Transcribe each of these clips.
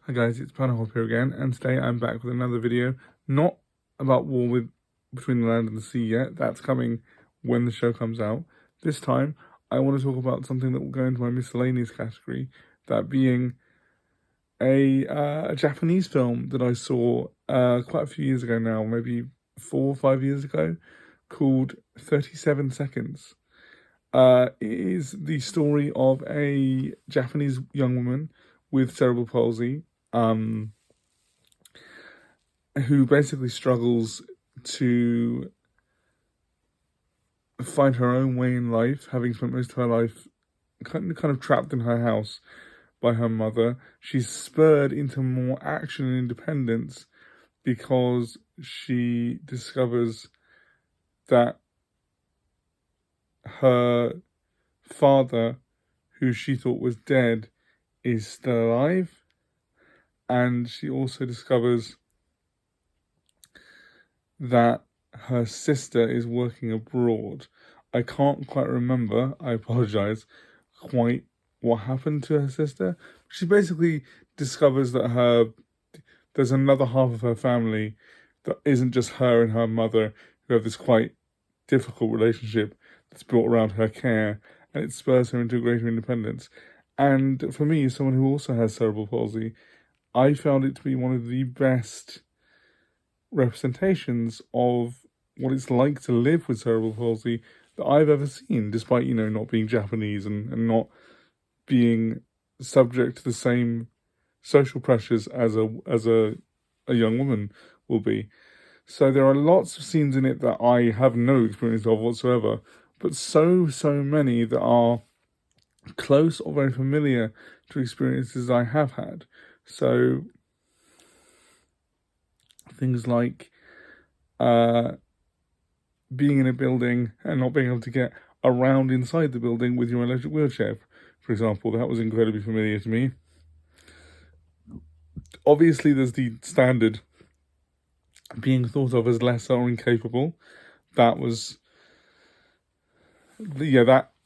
Hi guys, it's PanelHopper again, and today I'm back with another video, not about war between the land and the sea yet. That's coming when the show comes out. This time, I want to talk about something that will go into my miscellaneous category, that being a Japanese film that I saw quite a few years ago now, maybe 4 or 5 years ago, called 37 Seconds. It is the story of a Japanese young woman with cerebral palsy, who basically struggles to find her own way in life, having spent most of her life kind of trapped in her house by her mother. She's spurred into more action and independence because she discovers that her father, who she thought was dead, is still alive. And she also discovers that her sister is working abroad. I can't quite remember, I apologise, quite what happened to her sister. She basically discovers that there's another half of her family that isn't just her and her mother, who have this quite difficult relationship that's built around her care, and it spurs her into greater independence. And for me, as someone who also has cerebral palsy, I found it to be one of the best representations of what it's like to live with cerebral palsy that I've ever seen, despite, not being Japanese and not being subject to the same social pressures as a young woman will be. So there are lots of scenes in it that I have no experience of whatsoever, but so many that are close or very familiar to experiences I have had. So things like being in a building and not being able to get around inside the building with your electric wheelchair, for example. That was incredibly familiar to me. Obviously, there's the standard being thought of as lesser or incapable. That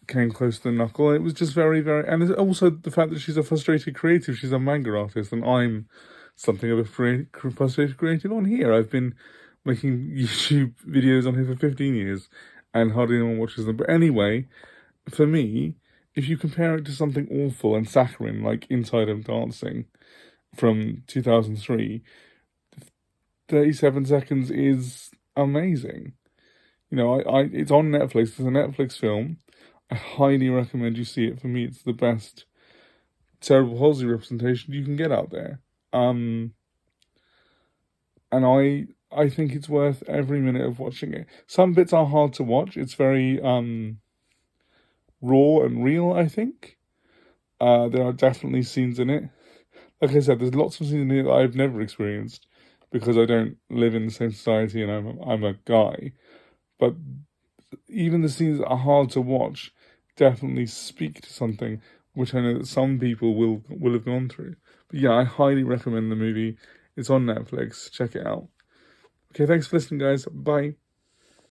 came close to the knuckle. It was just very, and also the fact that she's a frustrated creative. She's a manga artist, and I'm something of a frustrated creative on here. I've been making YouTube videos on here for 15 years, and hardly anyone watches them. But anyway, for me, if you compare it to something awful and saccharine like Inside Out Dancing from 2003, 37 Seconds is amazing. It's on Netflix. It's a Netflix film. I highly recommend you see it. For me, it's the best cerebral palsy representation you can get out there. And I think it's worth every minute of watching it. Some bits are hard to watch. It's very raw and real, I think. There are definitely scenes in it. Like I said, there's lots of scenes in it that I've never experienced because I don't live in the same society and I'm a guy. But even the scenes that are hard to watch definitely speak to something which I know that some people will have gone through. But yeah, I highly recommend the movie. It's on Netflix. Check it out. Okay, thanks for listening, guys. Bye.